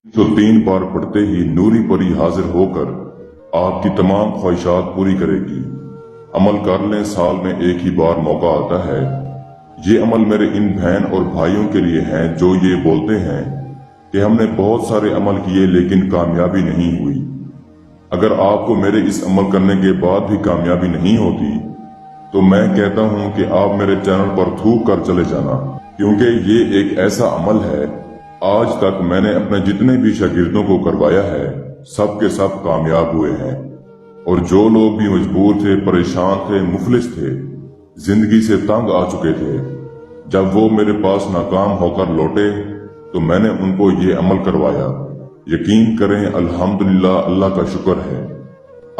3 बार पढ़ते ही नूरी परी हाजिर होकर आपकी तमाम ख्वाहिशात पूरी करेगी। अमल कर लें, साल में एक ही बार मौका आता है। ये अमल मेरे इन बहन और भाइयों के लिए हैं जो ये बोलते हैं कि हमने बहुत सारे अमल किए लेकिन कामयाबी नहीं हुई। अगर आपको मेरे इस अमल करने के बाद भी कामयाबी नहीं होती तो मैं कहता हूं कि आप मेरे चैनल पर थूक कर चले जाना, क्योंकि ये एक ऐसा अमल है आज तक मैंने अपने जितने भी शागिर्दों को करवाया है सब के सब कामयाब हुए हैं। और जो लोग भी मजबूर थे, परेशान थे, मुफलिस थे, जिंदगी से तंग आ चुके थे, जब वो मेरे पास नाकाम होकर लौटे तो मैंने उनको ये अमल करवाया। यकीन करें, अल्हम्दुलिल्लाह, अल्लाह का शुक्र है,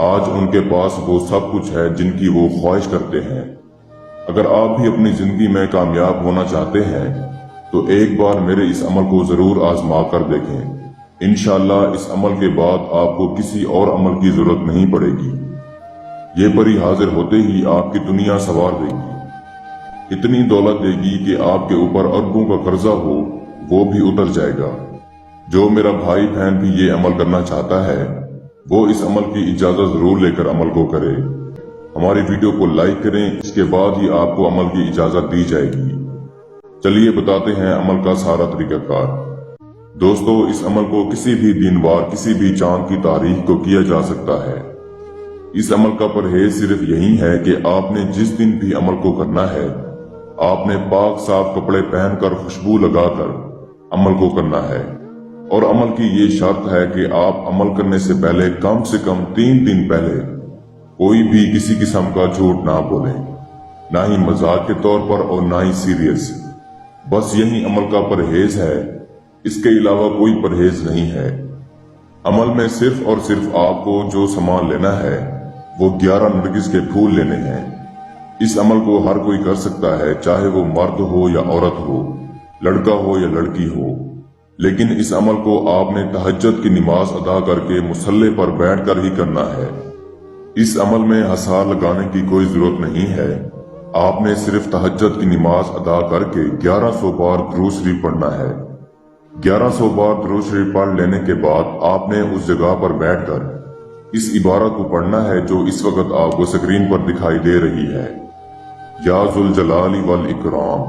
आज उनके पास वो सब कुछ है जिनकी वो ख्वाहिश करते हैं। अगर आप भी अपनी जिंदगी में कामयाब होना चाहते हैं तो एक बार मेरे इस अमल को जरूर आजमा कर देखें। इंशाअल्लाह इस अमल के बाद आपको किसी और अमल की जरूरत नहीं पड़ेगी। ये परी हाजिर होते ही आपकी दुनिया सवार देगी, इतनी दौलत देगी कि आपके ऊपर अरबों का कर्जा हो वो भी उतर जाएगा। जो मेरा भाई बहन भी ये अमल करना चाहता है वो इस अमल की इजाजत जरूर लेकर अमल को करे। हमारी वीडियो को लाइक करें, इसके बाद ही आपको अमल की इजाजत दी जाएगी। चलिए बताते हैं अमल का सारा तरीकाकार। दोस्तों, इस अमल को किसी भी दिन वार, किसी भी चांद की तारीख को किया जा सकता है। इस अमल का परहेज सिर्फ यही है कि आपने जिस दिन भी अमल को करना है आपने पाक साफ कपड़े पहनकर खुशबू लगाकर अमल को करना है। और अमल की ये शर्त है कि आप अमल करने से कम 3 दिन पहले कोई भी किसी किस्म का झूठ ना बोलें, ना ही मजाक के तौर पर और ना ही सीरियस। बस यही अमल का परहेज है, इसके अलावा कोई परहेज नहीं है। अमल में सिर्फ और सिर्फ आपको जो सामान लेना है वो 11 नरगिस के फूल लेने हैं। इस अमल को हर कोई कर सकता है, चाहे वो मर्द हो या औरत हो, लड़का हो या लड़की हो। लेकिन इस अमल को आपने तहज्जुद की नमाज अदा करके मुसल्ले पर बैठकर ही करना है। इस अमल में हसार लगाने की कोई जरूरत नहीं है। आपने सिर्फ तहज्जुद की नमाज अदा करके 1100 बार दुरूद शरीफ पढ़ना है। 1100 बार दुरूद शरीफ पढ़ लेने के बाद आपने उस जगह पर बैठकर इस इबारत को पढ़ना है जो इस वक्त आपको स्क्रीन पर दिखाई दे रही है, या जुल जलाली वल इकराम।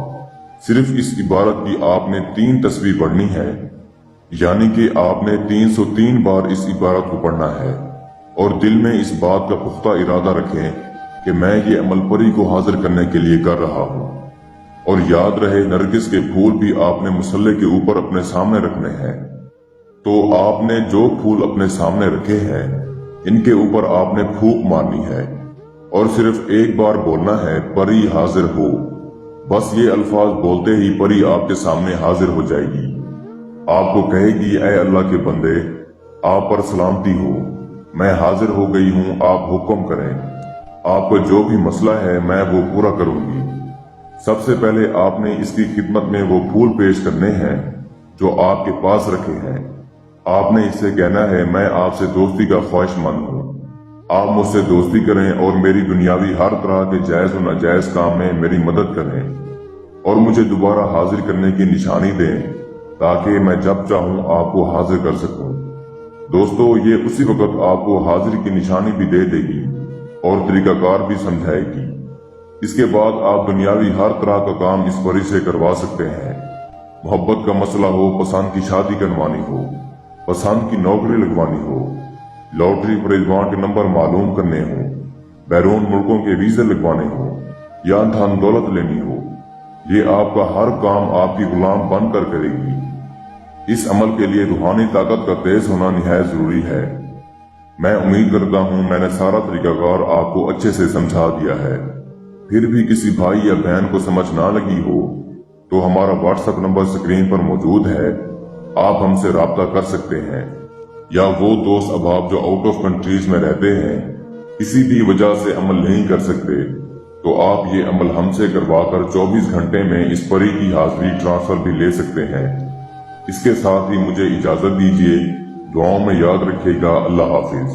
सिर्फ इस इबारत की आपने 3 तस्बीह पढ़नी है, यानी कि आपने 303 बार इस इबारत को पढ़ना है। और दिल में इस बात का पुख्ता इरादा रखें कि मैं ये अमल परी को हाजिर करने के लिए कर रहा हूँ। और याद रहे, नरगिस के फूल भी आपने मुसल्ले के ऊपर अपने सामने रखने हैं। तो आपने जो फूल अपने सामने रखे हैं इनके ऊपर आपने फूंक मारनी है और सिर्फ एक बार बोलना है, परी हाजिर हो। बस ये अल्फाज बोलते ही परी आपके सामने हाजिर हो जाएगी। आपको कहेगी, ऐ अल्लाह के बंदे, आप पर सलामती हो, मैं हाजिर हो गई हूँ, आप हुक्म करें, आपको जो भी मसला है मैं वो पूरा करूंगी। सबसे पहले आपने इसकी खिदमत में वो फूल पेश करने हैं जो आपके पास रखे हैं। आपने इससे कहना है, मैं आपसे दोस्ती का ख्वाहिशमंद हूँ, आप मुझसे दोस्ती करें और मेरी दुनियावी हर तरह के जायज और नाजायज काम में मेरी मदद करें और मुझे दोबारा हाजिर करने की निशानी दें ताकि मैं जब चाहूँ आपको हाजिर कर सकूं। दोस्तों, ये उसी वक्त आपको हाजिर की निशानी भी दे देगी और तरीकाकार भी समझाएगी। इसके बाद आप दुनियावी हर तरह का काम इस परी से करवा सकते हैं। मोहब्बत का मसला हो, पसंद की शादी करवानी हो, पसंद की नौकरी लगवानी हो, लॉटरी पर रिजवान के नंबर मालूम करने हो, बैरून मुल्कों के वीजे लगवाने हो या धन दौलत लेनी हो, ये आपका हर काम आपकी गुलाम बनकर करेगी। इस अमल के लिए रूहानी ताकत का तेज होना निहायत जरूरी है। मैं उम्मीद करता हूँ मैंने सारा तरीकाकार आपको अच्छे से समझा दिया है। फिर भी किसी भाई या बहन को समझ ना लगी हो तो हमारा व्हाट्सएप नंबर स्क्रीन पर मौजूद है, आप हमसे राब्ता कर सकते हैं। या वो दोस्त अहबाब जो आउट ऑफ कंट्रीज में रहते हैं, किसी भी वजह से अमल नहीं कर सकते, तो आप ये अमल हमसे करवाकर 24 घंटे में इस परी की हाजिरी ट्रांसफर भी ले सकते हैं। इसके साथ ही मुझे इजाजत दीजिए, दुआओं में याद रखिएगा। अल्लाह हाफिज।